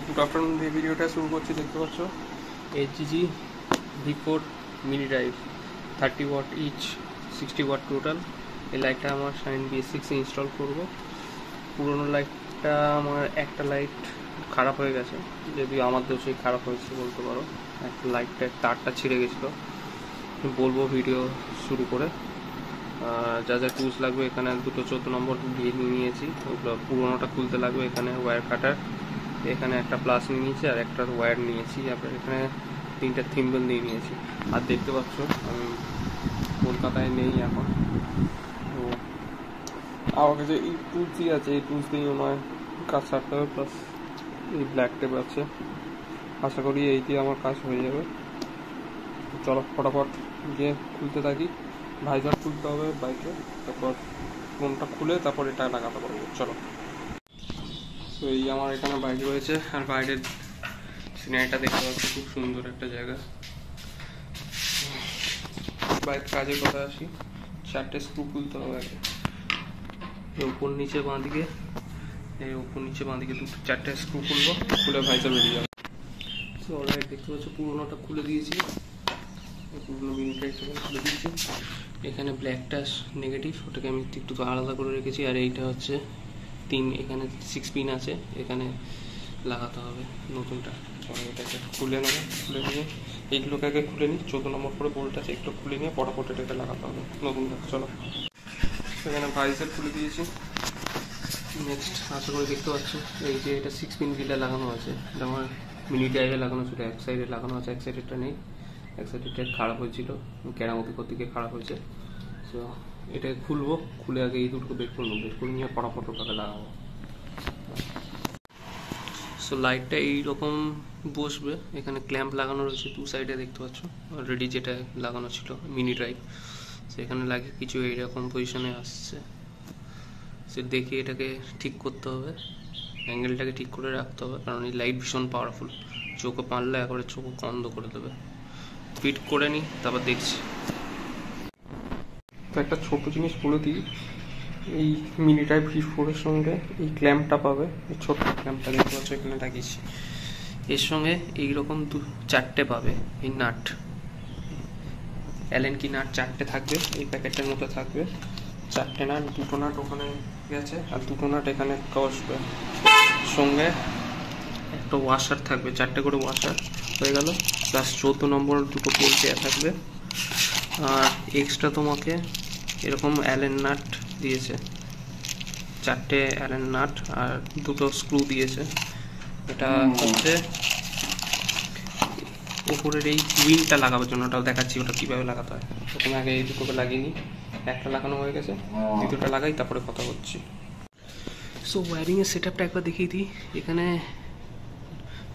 Good afternoon দিয়ে ভিডিওটা শুরু করছি। দেখতে পাচ্ছ HG V4 mini drive 30 watt each 60 watt total. এই লাইটটা আমার শাইন BS6 ইনস্টল করব। পুরোনো লাইটটা আমার একটা লাইট খারাপ হয়ে গেছে, যদিও আমার দোষেই খারাপ হয়েছে বলতে পারো। একটা লাইটটা তারটা ছিঁড়ে গেছিলো। বলবো ভিডিও শুরু করে যা যা টুলস লাগবে। এখানে দুটো 14 নম্বর দিয়ে নিয়েছি, ওগুলো পুরোনোটা খুলতে লাগবে। এখানে ওয়্যার কাটার, এখানে একটা প্লাস নিয়েছি আর একটা ওয়্যার নিয়েছি। তারপরে এখানে 3টা থিম্বল দিয়ে নিয়েছি। আর দেখতে পাচ্ছ আমি কলকাতায় নেই এখন, তো আমার কাছে এই টুলসই আছে। এই টুলস দিয়ে আমার কাজ সারতে হবে। প্লাস এই ব্ল্যাক টেপ আছে, আশা করি এই দিয়ে আমার কাজ হয়ে যাবে। চলো ফটাফট গিয়ে খুলতে থাকি। ভাইজার খুলতে হবে বাইকে, তারপর ফোনটা খুলে তারপর এটা লাগাতে পারবো। চলো। তো এই আমার এখানে বাইক রয়েছে, আর বাইরের সিনারিটা দেখতে পাচ্ছি, খুব সুন্দর একটা জায়গা। বাইক কাজের কথা আসি, 4টে স্ক্রু খুলতে হবে আগে। উপর নিচে বাঁদিকে, এই উপর নিচে বাঁদিকে 4টে স্ক্রু খুলবো, খুলে ভাইজার বেরিয়ে যাবে। তো অলরাইট দেখতে পাচ্ছ পুরোনোটা খুলে দিয়েছি, পুরোনো মিনিটা খুলে দিয়েছি। এখানে ব্ল্যাকটা নেগেটিভ, ওটাকে আমি একটু আলাদা করে রেখেছি। আর এইটা হচ্ছে এখানে 6 পিন আছে, এখানে লাগাতে হবে নতুনটা। এটাকে খুলে নেবো, খুলে নিয়ে এইগুলোকে আগে খুলে নিই। 14 নম্বর করে বোল্ট আছে, একটু খুলে নিয়ে পটাপট এটাকে লাগাতে হবে নতুনটা। চলো, এখানে ভাইজার খুলে দিয়েছি। নেক্সট আশা করে দেখতে পাচ্ছ এই যে এটা 6 পিন গিলা লাগানো আছে। এটা আমার মিনি ড্রাইভে লাগানো ছিল, এক সাইডে লাগানো আছে, এক সাইডেরটা নেই। এক সাইডেরটা খারাপ হয়েছিল, কেরামতি করতে গিয়ে খারাপ হয়েছে। তো এটাকে খুলবো, খুলে আগে এই দুটো বের করে নেবো, বের করে নিয়ে পটাপট ওটাকে লাগাবো। সো লাইটটা এইরকম বসবে। এখানে ক্ল্যাম্প লাগানো রয়েছে 2 সাইডে, দেখতে পাচ্ছ অলরেডি যেটা লাগানো ছিল মিনি ড্রাইভ। সেখানে লাগে কিছু এইরকম পজিশনে আসছে। সে দেখে এটাকে ঠিক করতে হবে, অ্যাঙ্গেলটাকে ঠিক করে রাখতে হবে, কারণ এই লাইট ভীষণ পাওয়ারফুল। চোখে পারলে একবারে চোখ বন্ধ করে দেবে। ফিট করে নিই, তারপর দেখছি। তো একটা ছোট জিনিস বলে দিই, এই মিনি ড্রাইভ V4-এর সঙ্গে এই ক্ল্যাম্পটা পাবে। এই ছোট ক্ল্যাম্পটা দেখতে পাচ্ছ এখানে লাগিয়েছি। এর সঙ্গে এইরকম 4টে পাবে এই নাট, অ্যালেন কি নাট 4টে থাকবে এই প্যাকেটটার মধ্যে থাকবে। 4টে নাট, 2টো নাট ওখানে গেছে আর 2টো নাট এখানে বসবে। সঙ্গে একটা ওয়াশার থাকবে, 4টে করে ওয়াশার হয়ে গেল। প্লাস 14 নম্বর 2টো পোল দেওয়া থাকবে। আর এক্সট্রা তোমাকে এরকম অ্যালেন নাট দিয়েছে, 4টে অ্যালেন নাট আর 2টো স্ক্রু দিয়েছে। এটা হচ্ছে উপরের এই উইংটা লাগাবার জন্য, ওটাও দেখাচ্ছি ওটা কীভাবে লাগাতে হয়। প্রথমে আগে এই দুটোকে লাগিয়ে নিই, একটা লাগানো হয়ে গেছে, দ্বিতীয়টা লাগাই তারপরে কথা হচ্ছি। সো ওয়্যারিংয়ের সেট আপটা একবার দেখিয়ে দিই। এখানে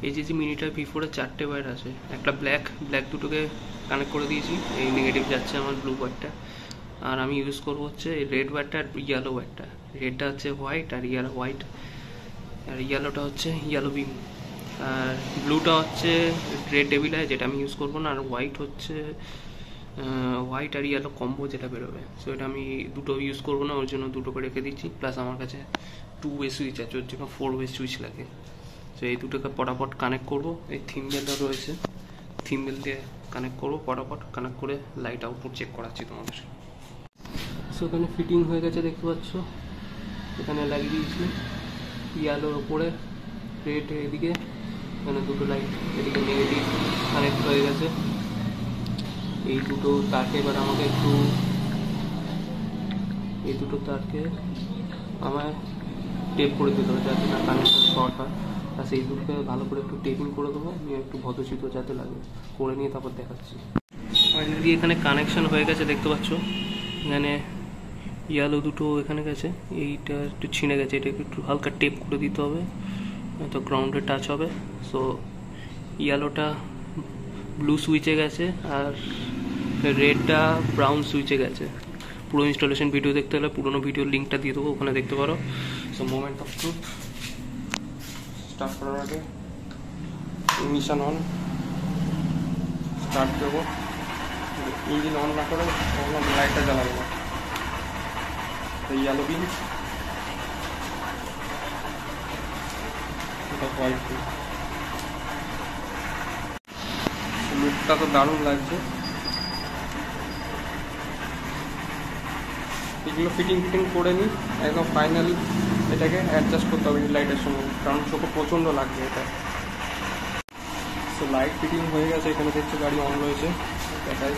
এই যে মিনিটা V4-এর 4টে ওয়্যার আছে। একটা ব্ল্যাক দুটোকে কানেক্ট করে দিয়েছি, এই নেগেটিভ যাচ্ছে আমার ব্লু ওয়্যারটা। আর আমি ইউজ করবো হচ্ছে এই রেড ওয়্যারটা আর ইয়েলো ওয়্যারটা। রেডটা হচ্ছে হোয়াইট আর হোয়াইট, আর ইয়েলোটা হচ্ছে ইয়েলো বিম, আর ব্লুটা হচ্ছে রেড ডেভিল আই, যেটা আমি ইউজ করবো না। আর হোয়াইট হচ্ছে হোয়াইট আর ইয়েলো কম্বো যেটা বেরোবে। সো এটা আমি দুটো ইউজ করবো না, ওর জন্য দুটো করে রেখে দিচ্ছি। প্লাস আমার কাছে 2 ওয়ে সুইচ আছে, ওর জন্য 4 ওয়ে সুইচ লাগে। তো এই দুটোকে পটাপট কানেক্ট করবো। এই থিমবেলটা রয়েছে, থিমবেল দিয়ে কানেক্ট করবো, পটাপট কানেক্ট করে লাইট আউটপুট চেক করাচ্ছি তোমাদের। সো এখানে ফিটিং হয়ে গেছে, দেখতে পাচ্ছ এখানে লাগিয়ে দিয়েছি ইয়ালোর ওপরে, রেড এদিকে, এখানে দুটো লাইট এদিকে নেগেটিভ কানেক্ট হয়ে গেছে। এই দুটো তারকে এবার আমাকে একটু, এই দুটো তারকে আমায় টেপ করে দিতে হবে যাতে না কানেকশন শর্ট হয়। আর সেই দুটোকে ভালো করে একটু টেপিং করে দেবো, নিয়ে একটু ভদ্রচিত যাতে লাগে করে নিয়ে তারপর দেখাচ্ছি। ফাইনালি এখানে কানেকশন হয়ে গেছে, দেখতে পাচ্ছ এখানে ইয়ালো দুটো এখানে গেছে, এইটা একটু ছিঁড়ে গেছে, এটাকে একটু হালকা টেপ করে দিতে হবে, তো গ্রাউন্ডে টাচ হবে। সো ইয়ালোটা ব্লু সুইচে গেছে আর রেডটা ব্রাউন সুইচে গেছে। পুরো ইনস্টলেশন ভিডিও দেখতে হলে পুরোনো ভিডিওর লিঙ্কটা দিয়ে দেবো, ওখানে দেখতে পারো। So moment of truth start করার আগে ইগনিশন অন, স্টার্ট দেবো। ইঞ্জিন অন না করে লাইটটা জ্বালাবো না। ইয়েলো বিন, এটা হোয়াইট বিন। লুকটা তো দারুণ লাগছে। এগুলো ফিটিং করে নিই, একদম ফাইনালি এটাকে অ্যাডজাস্ট করতে হবে লাইটের সঙ্গে, কারণ চোখে প্রচণ্ড লাগবে এটা। তো লাইট ফিটিং হয়ে গেছে, এখানে দেখছে গাড়ি অন রয়েছে দেখাই।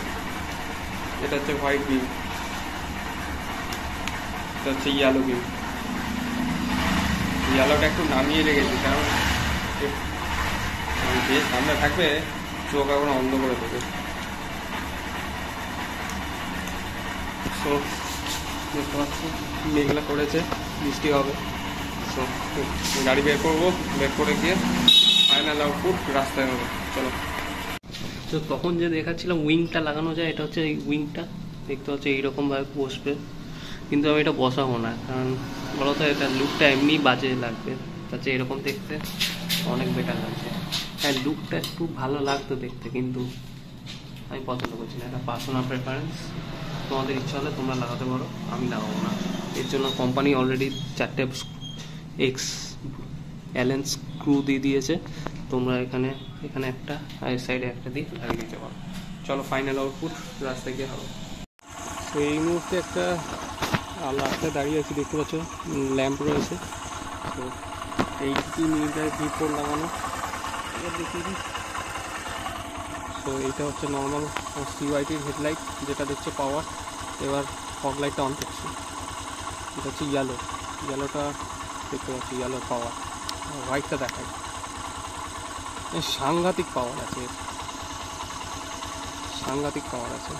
এটা হচ্ছে হোয়াইট বিম, এটা হচ্ছে ইয়েলো বিম। ইয়েলোটা একটু নামিয়ে রেখেছি, কারণ যে সামনে থাকবে চোখ এখন অন্ধ করে দেবে। সো দেখতে পাচ্ছি মেঘলা করেছে, বৃষ্টি হবে। সো গাড়ি বের করবো, বের করে গিয়ে ফাইনাল আউটপুট রাস্তায় হবে। চলো। তো তখন যে দেখাচ্ছিলাম উইংটা লাগানো যায়, এটা হচ্ছে এই উইংটা দেখতে হচ্ছে এইরকমভাবে বসবে, কিন্তু আমি এটা বসাবো না, কারণ বলতো এটা লুকটা এমনি বাজে লাগবে, তার চেয়ে এরকম দেখতে অনেক বেটার লাগছে। হ্যাঁ, লুকটা একটু ভালো লাগতো দেখতে, কিন্তু আমি পছন্দ করছি না। এটা পার্সোনাল প্রেফারেন্স, তোমাদের ইচ্ছা হলে তোমরা লাগাতে পারো, আমি লাগাবো না। এর জন্য কোম্পানি অলরেডি 4টে এক্স অ্যালেন স্ক্রু দিয়ে দিয়েছে, তোমরা এখানে একটা আর এই সাইডে একটা দিয়ে লাগিয়ে দিতে পারো। চলো ফাইনাল আউটপুট রাস্তায় গিয়ে হবে। তো এই মুহূর্তে একটা রাস্তায় দাঁড়িয়ে আছি, দেখতে পাচ্ছ ল্যাম্প রয়েছে। তো এইটি মিটার V4 লাগানো, এবার দেখিয়ে দিই। তো এইটা হচ্ছে নর্মাল CYTর হেডলাইট, যেটা দেখছে পাওয়ার। এবার ফগ লাইটটা অন করছি, এটা হচ্ছে ইয়েলোটা দেখতে পাচ্ছি, ইয়েলো পাওয়ার। হোয়াইটটা দেখাই, সাংঘাতিক পাওয়ার আছে, সাংঘাতিক পাওয়ার আছে।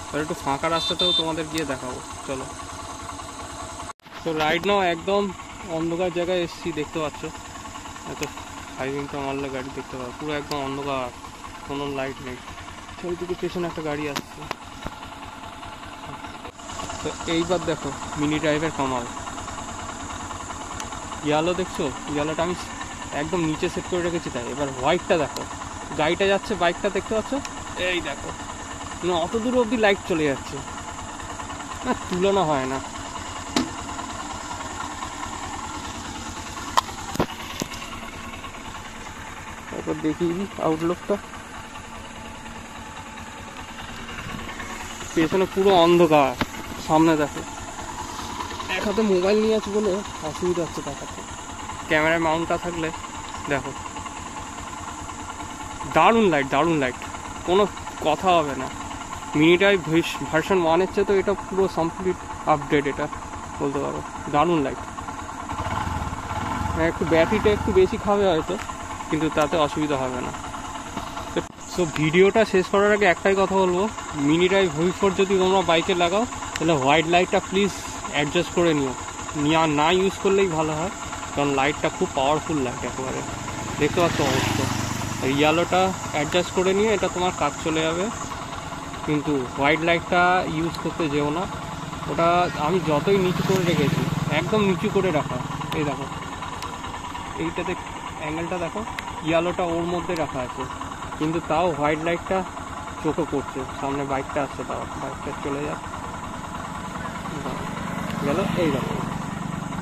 এবার একটু ফাঁকা রাস্তাতেও তোমাদের গিয়ে দেখাবো, চলো। তো রাইড নাও একদম অন্ধকার জায়গায় এসছি, দেখতে পাচ্ছ এত হাইউইংটা মারলে গাড়ি দেখতে পাবো, পুরো একদম অন্ধকার, কোনো লাইট নেই। চারিদিকে পেছনে একটা গাড়ি আসছে। তো এইবার দেখো মিনি ড্রাইভের কামাল। ইয়েলো দেখছো, ইয়েলোটা আমি একদম নিচে সেট করে রেখেছি তাই। এবার হোয়াইটটা দেখো, গাড়িটা যাচ্ছে, বাইকটা দেখতে পাচ্ছ, এই দেখো মানে অত দূর অবধি লাইট চলে যাচ্ছে, না তুলনা হয় না। তারপর দেখিয়ে দিই আউটলুকটা, পেছনে পুরো অন্ধকার, সামনে দেখো। এক হাতে মোবাইল নিয়ে আছে বলে অসুবিধা হচ্ছে দেখাতে, ক্যামেরায় মাউন্টটা থাকলে দেখো। দারুণ লাইট, কোনো কথা হবে না। মিনি ড্রাইভ ভার্সন 1-এর চেয়ে তো এটা পুরো কমপ্লিট আপডেট, এটা বলতে পারো। দারুণ লাইট, একটু ব্যাটারিটা একটু বেশি খাবে হয়তো, কিন্তু তাতে অসুবিধা হবে না। সো ভিডিওটা শেষ করার আগে একটাই কথা বলবো, মিনি ড্রাইভ V4 যদি তোমরা বাইকে লাগাও তাহলে হোয়াইট লাইটটা প্লিজ অ্যাডজাস্ট করে নিও, না ইউজ করলেই ভালো হয়, কারণ লাইটটা খুব পাওয়ারফুল লাইট একেবারে, দেখতে পাচ্ছ অবশ্য। ইয়েলোটা অ্যাডজাস্ট করে নিয়ে এটা তোমার কাজ চলে যাবে, কিন্তু হোয়াইট লাইটটা ইউজ করতে যেও না। ওটা আমি যতই নিচু করে রেখেছি, একদম নিচু করে রাখা, এই দেখো এইটাতে অ্যাঙ্গেলটা দেখো, ইয়েলোটা ওর মধ্যে রাখা আছে, কিন্তু তাও হোয়াইট লাইটটা চোখে পড়ছে। সামনে বাইকটা আসছে, তাও বাইকটা চলে যাক, গেল। এই দেখো,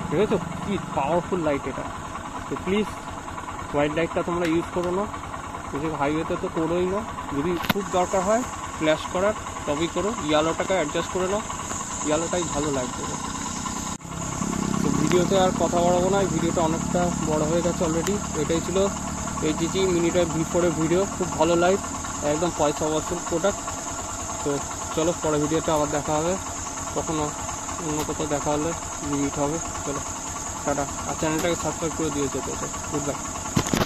ঠিক আছে, কি পাওয়ারফুল লাইট এটা। তো প্লিজ হোয়াইট লাইটটা তোমরা ইউজ করো না, যদি হাইওয়েতে তো করোই না, যদি খুব দরকার হয় ফ্ল্যাশ করার তবেই করো। ইয়েলোটাকে অ্যাডজাস্ট করে নাও, ইয়েলোটাই ভালো লাইট দেবে। তো ভিডিওতে আর কথা বাড়াবো না, ভিডিওটা অনেকটা বড় হয়ে গেছে অলরেডি। এটাই ছিল AGG মিনি ড্রাইভ V4-এর ভিডিও, খুব ভালো লাইট, একদম পয়সা ওয়াসুল প্রোডাক্ট। তো চলো পরে ভিডিওটা আবার দেখা হবে, কখনো অন্য কোথাও দেখা হলে মিট হবে। চলো টাটা, আর চ্যানেলটাকে সাবস্ক্রাইব করে দিয়ে যেতে। Good bye.